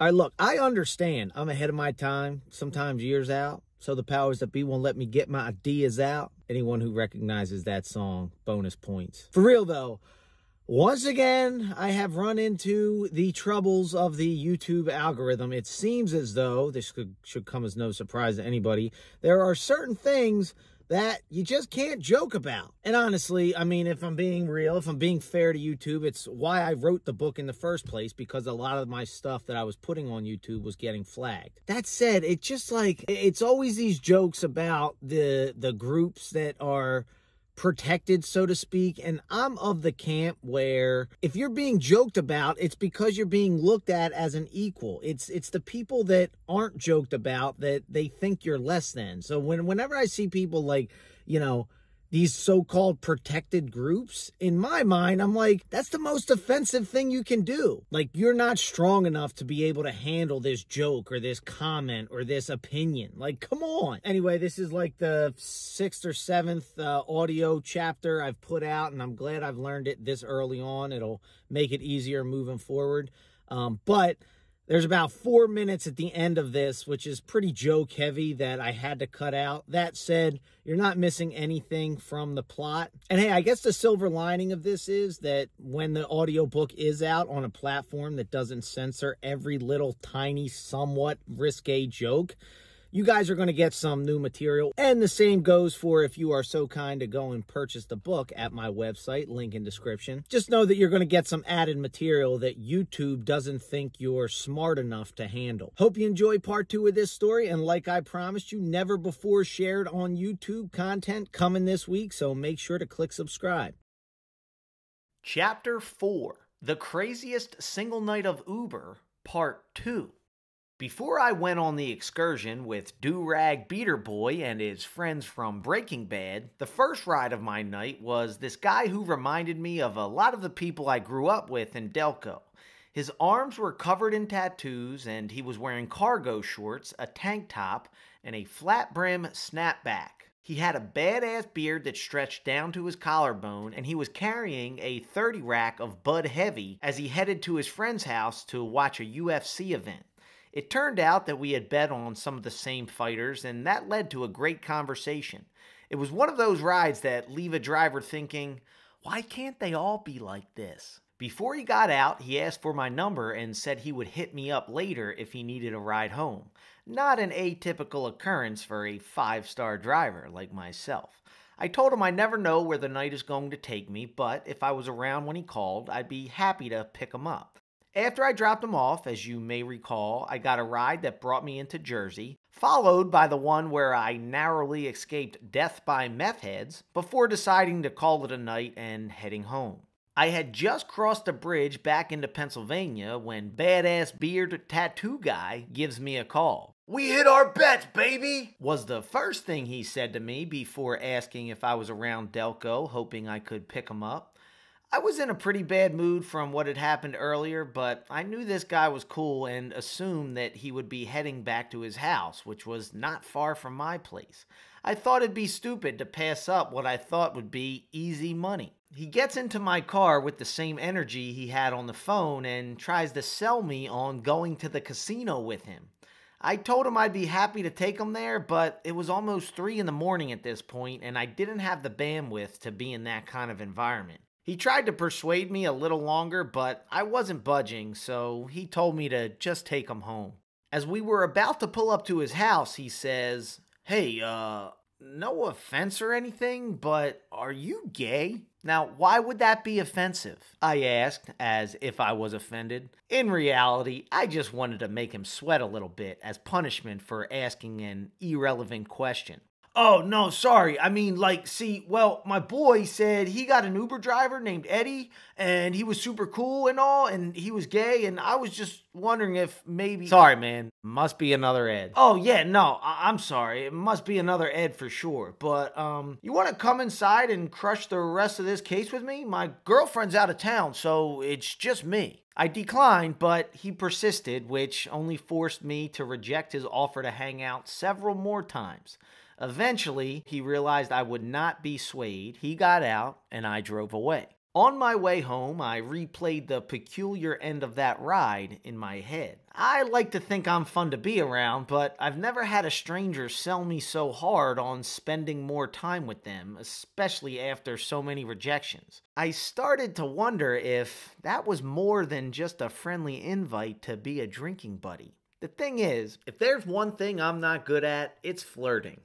All right, look, I understand I'm ahead of my time, sometimes years out, so the powers that be won't let me get my ideas out. Anyone who recognizes that song, bonus points. For real, though, once again, I have run into the troubles of the YouTube algorithm. It seems as though, this should come as no surprise to anybody, there are certain things that you just can't joke about. And honestly, I mean, if I'm being real, if I'm being fair to YouTube, it's why I wrote the book in the first place, because a lot of my stuff that I was putting on YouTube was getting flagged. That said, it's just like, it's always these jokes about the groups that are protected, so to speak, and I'm of the camp where if you're being joked about, it's because you're being looked at as an equal. It's the people that aren't joked about that they think you're less than. So whenever I see people like, you know, these so-called protected groups, in my mind, I'm like, that's the most offensive thing you can do. Like, you're not strong enough to be able to handle this joke or this comment or this opinion. Like, come on. Anyway, this is like the 6th or 7th audio chapter I've put out, and I'm glad I've learned it this early on. It'll make it easier moving forward. But there's about 4 minutes at the end of this, which is pretty joke heavy, that I had to cut out. That said, you're not missing anything from the plot. And hey, I guess the silver lining of this is that when the audiobook is out on a platform that doesn't censor every little tiny, somewhat risque joke, you guys are going to get some new material. And the same goes for if you are so kind to go and purchase the book at my website, link in description. Just know that you're going to get some added material that YouTube doesn't think you're smart enough to handle. Hope you enjoy part 2 of this story. And like I promised you, never before shared on YouTube content coming this week. So make sure to click subscribe. Chapter 4, The Craziest Single Night of Uber, Part 2. Before I went on the excursion with Do-Rag Beater Boy and his friends from Breaking Bad, the first ride of my night was this guy who reminded me of a lot of the people I grew up with in Delco. His arms were covered in tattoos, and he was wearing cargo shorts, a tank top, and a flat brim snapback. He had a badass beard that stretched down to his collarbone, and he was carrying a 30 rack of Bud Heavy as he headed to his friend's house to watch a UFC event. It turned out that we had bet on some of the same fighters, and that led to a great conversation. It was one of those rides that leave a driver thinking, why can't they all be like this? Before he got out, he asked for my number and said he would hit me up later if he needed a ride home. Not an atypical occurrence for a 5-star driver like myself. I told him I never know where the night is going to take me, but if I was around when he called, I'd be happy to pick him up. After I dropped him off, as you may recall, I got a ride that brought me into Jersey, followed by the one where I narrowly escaped death by meth heads before deciding to call it a night and heading home. I had just crossed the bridge back into Pennsylvania when badass beard tattoo guy gives me a call. "We hit our bets, baby!" was the first thing he said to me before asking if I was around Delco, hoping I could pick him up. I was in a pretty bad mood from what had happened earlier, but I knew this guy was cool and assumed that he would be heading back to his house, which was not far from my place. I thought it'd be stupid to pass up what I thought would be easy money. He gets into my car with the same energy he had on the phone and tries to sell me on going to the casino with him. I told him I'd be happy to take him there, but it was almost 3 in the morning at this point, and I didn't have the bandwidth to be in that kind of environment. He tried to persuade me a little longer, but I wasn't budging, so he told me to just take him home. As we were about to pull up to his house, he says, "Hey, no offense or anything, but are you gay?" Now, why would that be offensive? I asked, as if I was offended. In reality, I just wanted to make him sweat a little bit as punishment for asking an irrelevant question. "Oh, no, sorry. I mean, well, my boy said he got an Uber driver named Eddie, and he was super cool and all, and he was gay, and I was just wondering if maybe..." "Sorry, man. Must be another Ed." "Oh, yeah, no, I'm sorry. It must be another Ed for sure. But, you want to come inside and crush the rest of this case with me? My girlfriend's out of town, so it's just me." I declined, but he persisted, which only forced me to reject his offer to hang out several more times. Eventually, he realized I would not be swayed. He got out, and I drove away. On my way home, I replayed the peculiar end of that ride in my head. I like to think I'm fun to be around, but I've never had a stranger sell me so hard on spending more time with them, especially after so many rejections. I started to wonder if that was more than just a friendly invite to be a drinking buddy. The thing is, if there's one thing I'm not good at, it's flirting.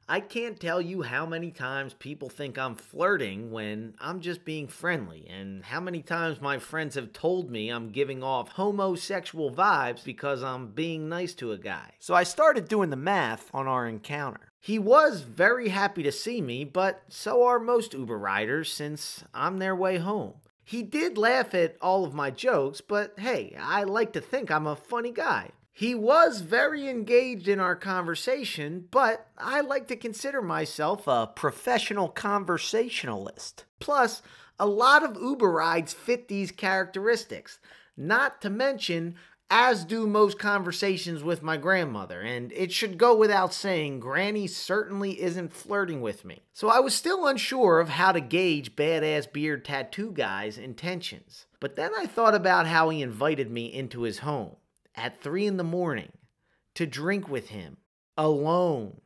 I can't tell you how many times people think I'm flirting when I'm just being friendly, and how many times my friends have told me I'm giving off homosexual vibes because I'm being nice to a guy. So I started doing the math on our encounter. He was very happy to see me, but so are most Uber riders since I'm their way home. He did laugh at all of my jokes, but hey, I like to think I'm a funny guy. He was very engaged in our conversation, but I like to consider myself a professional conversationalist. Plus, a lot of Uber rides fit these characteristics. Not to mention, as do most conversations with my grandmother, and it should go without saying, Granny certainly isn't flirting with me. So I was still unsure of how to gauge badass beard tattoo guy's intentions. But then I thought about how he invited me into his home at 3 in the morning to drink with him, alone.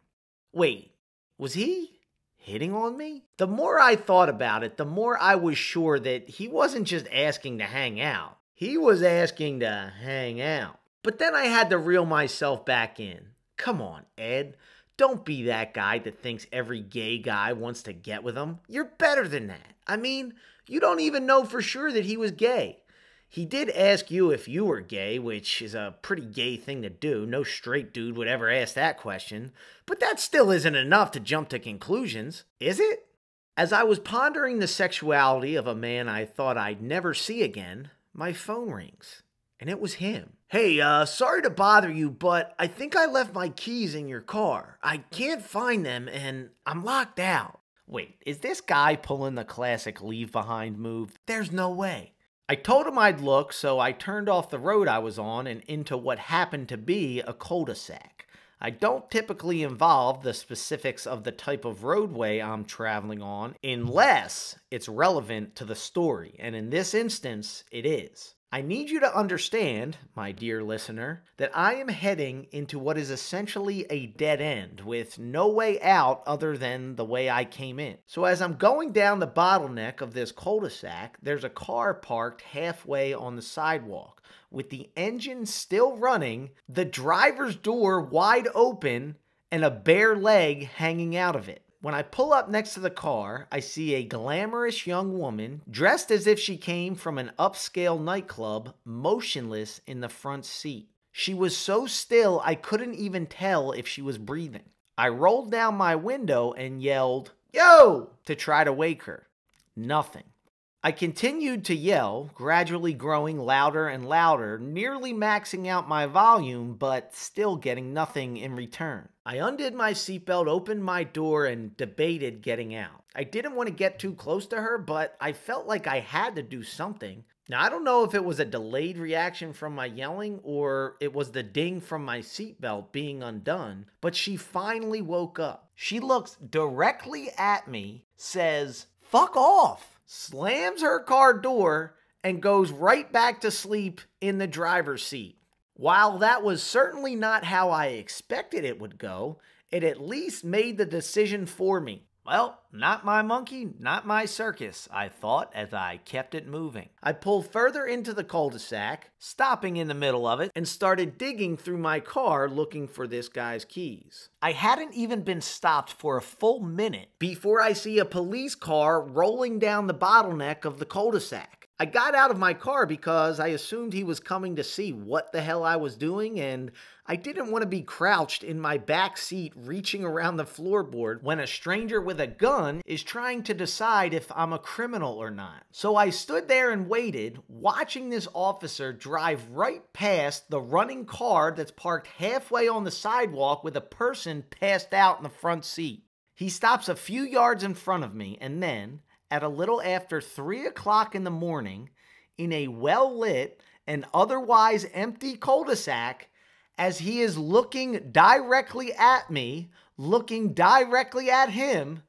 Wait, was he hitting on me? The more I thought about it, the more I was sure that he wasn't just asking to hang out. He was asking to hang out. But then I had to reel myself back in. Come on, Ed. Don't be that guy that thinks every gay guy wants to get with him. You're better than that. I mean, you don't even know for sure that he was gay. He did ask you if you were gay, which is a pretty gay thing to do. No straight dude would ever ask that question. But that still isn't enough to jump to conclusions, is it? As I was pondering the sexuality of a man I thought I'd never see again, my phone rings. And it was him. Hey, sorry to bother you, but I think I left my keys in your car. I can't find them, and I'm locked out. Wait, is this guy pulling the classic leave behind move? There's no way. I told him I'd look, so I turned off the road I was on and into what happened to be a cul-de-sac. I don't typically involve the specifics of the type of roadway I'm traveling on unless it's relevant to the story, and in this instance, it is. I need you to understand, my dear listener, that I am heading into what is essentially a dead end with no way out other than the way I came in. So as I'm going down the bottleneck of this cul-de-sac, there's a car parked halfway on the sidewalk with the engine still running, the driver's door wide open, and a bare leg hanging out of it. When I pull up next to the car, I see a glamorous young woman dressed as if she came from an upscale nightclub, motionless in the front seat. She was so still I couldn't even tell if she was breathing. I rolled down my window and yelled, "Yo!" to try to wake her. Nothing. I continued to yell, gradually growing louder and louder, nearly maxing out my volume, but still getting nothing in return. I undid my seatbelt, opened my door, and debated getting out. I didn't want to get too close to her, but I felt like I had to do something. Now, I don't know if it was a delayed reaction from my yelling or it was the ding from my seatbelt being undone, but she finally woke up. She looks directly at me, says, "Fuck off," slams her car door, and goes right back to sleep in the driver's seat. While that was certainly not how I expected it would go, it at least made the decision for me. Well, not my monkey, not my circus, I thought as I kept it moving. I pulled further into the cul-de-sac, stopping in the middle of it, and started digging through my car looking for this guy's keys. I hadn't even been stopped for a full minute before I see a police car rolling down the bottleneck of the cul-de-sac. I got out of my car because I assumed he was coming to see what the hell I was doing, and I didn't want to be crouched in my back seat reaching around the floorboard when a stranger with a gun is trying to decide if I'm a criminal or not. So I stood there and waited, watching this officer drive right past the running car that's parked halfway on the sidewalk with a person passed out in the front seat. He stops a few yards in front of me, and then, at a little after 3 o'clock in the morning, in a well-lit and otherwise empty cul-de-sac, as he is looking directly at me, looking directly at him,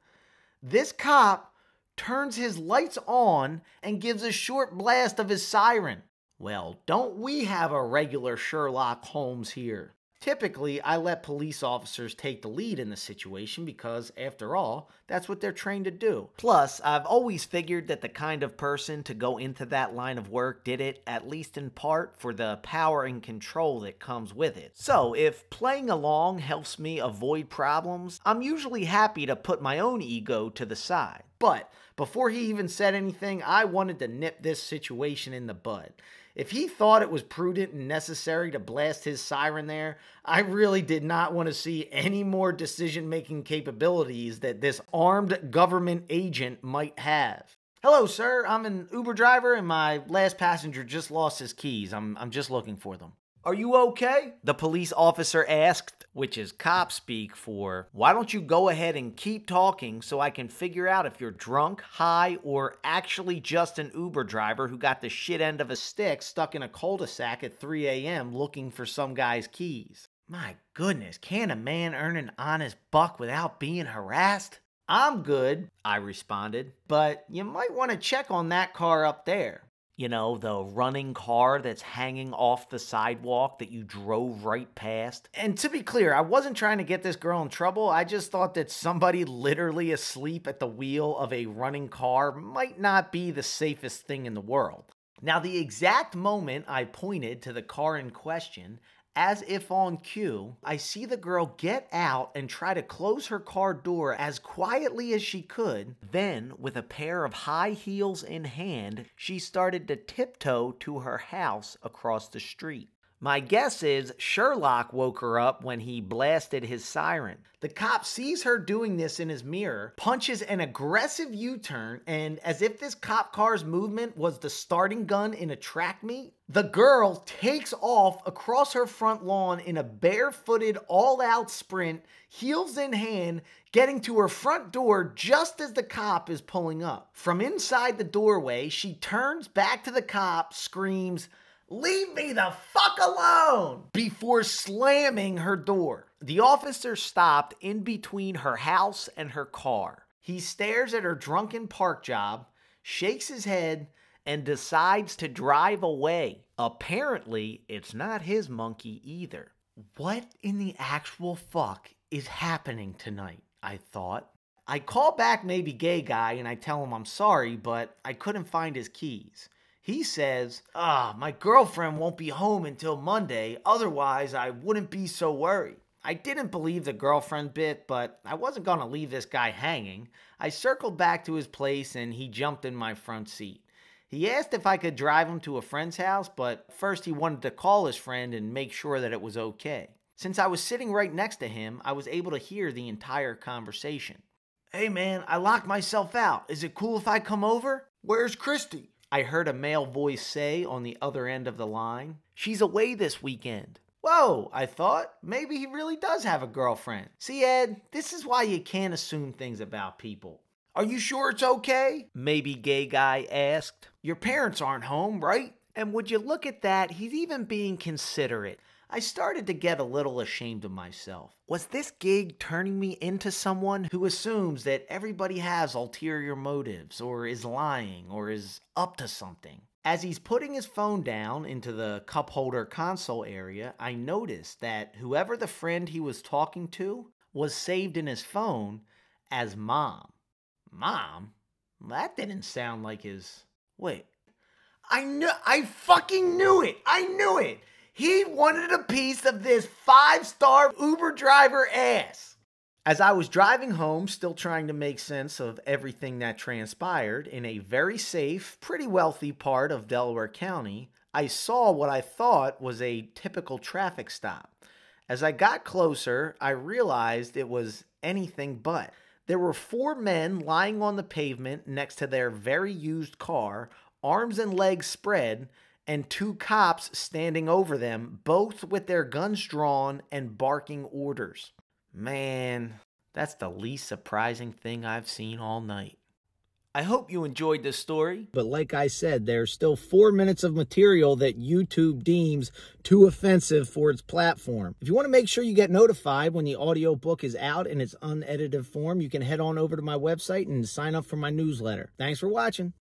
this cop turns his lights on and gives a short blast of his siren. Well, don't we have a regular Sherlock Holmes here? Typically, I let police officers take the lead in the situation because, after all, that's what they're trained to do. Plus, I've always figured that the kind of person to go into that line of work did it, at least in part, for the power and control that comes with it. So, if playing along helps me avoid problems, I'm usually happy to put my own ego to the side. But before he even said anything, I wanted to nip this situation in the bud. If he thought it was prudent and necessary to blast his siren there, I really did not want to see any more decision-making capabilities that this armed government agent might have. Hello, sir. I'm an Uber driver and my last passenger just lost his keys. I'm just looking for them. Are you okay? The police officer asked, which is cop speak for, why don't you go ahead and keep talking so I can figure out if you're drunk, high, or actually just an Uber driver who got the shit end of a stick stuck in a cul-de-sac at 3 a.m. looking for some guy's keys. My goodness, can a man earn an honest buck without being harassed? I'm good, I responded, but you might want to check on that car up there. You know, the running car that's hanging off the sidewalk that you drove right past. And to be clear, I wasn't trying to get this girl in trouble. I just thought that somebody literally asleep at the wheel of a running car might not be the safest thing in the world. Now, the exact moment I pointed to the car in question, as if on cue, I see the girl get out and try to close her car door as quietly as she could. Then, with a pair of high heels in hand, she started to tiptoe to her house across the street. My guess is Sherlock woke her up when he blasted his siren. The cop sees her doing this in his mirror, punches an aggressive U-turn, and as if this cop car's movement was the starting gun in a track meet, the girl takes off across her front lawn in a barefooted, all-out sprint, heels in hand, getting to her front door just as the cop is pulling up. From inside the doorway, she turns back to the cop, screams, "Leave me the fuck alone!" before slamming her door. The officer stopped in between her house and her car. He stares at her drunken park job, shakes his head, and decides to drive away. Apparently, it's not his monkey either. What in the actual fuck is happening tonight? I thought. I call back maybe gay guy and I tell him I'm sorry, but I couldn't find his keys. He says, my girlfriend won't be home until Monday, otherwise I wouldn't be so worried. I didn't believe the girlfriend bit, but I wasn't going to leave this guy hanging. I circled back to his place and he jumped in my front seat. He asked if I could drive him to a friend's house, but first he wanted to call his friend and make sure that it was okay. Since I was sitting right next to him, I was able to hear the entire conversation. "Hey man, I locked myself out. Is it cool if I come over? Where's Christy?" I heard a male voice say on the other end of the line. "She's away this weekend." Whoa, I thought, maybe he really does have a girlfriend. See, Ed, this is why you can't assume things about people. "Are you sure it's okay?" maybe gay guy asked. "Your parents aren't home, right?" And would you look at that, he's even being considerate. I started to get a little ashamed of myself. Was this gig turning me into someone who assumes that everybody has ulterior motives, or is lying, or is up to something? As he's putting his phone down into the cup holder console area, I noticed that whoever the friend he was talking to was saved in his phone as Mom. Mom? That didn't sound like his... Wait. I fucking knew it! I knew it! He wanted a piece of this 5-star Uber driver ass. As I was driving home, still trying to make sense of everything that transpired in a very safe, pretty wealthy part of Delaware County, I saw what I thought was a typical traffic stop. As I got closer, I realized it was anything but. There were 4 men lying on the pavement next to their very used car, arms and legs spread, and 2 cops standing over them, both with their guns drawn and barking orders. Man, that's the least surprising thing I've seen all night. I hope you enjoyed this story. But like I said, there's still 4 minutes of material that YouTube deems too offensive for its platform. If you want to make sure you get notified when the audiobook is out in its unedited form, you can head on over to my website and sign up for my newsletter. Thanks for watching.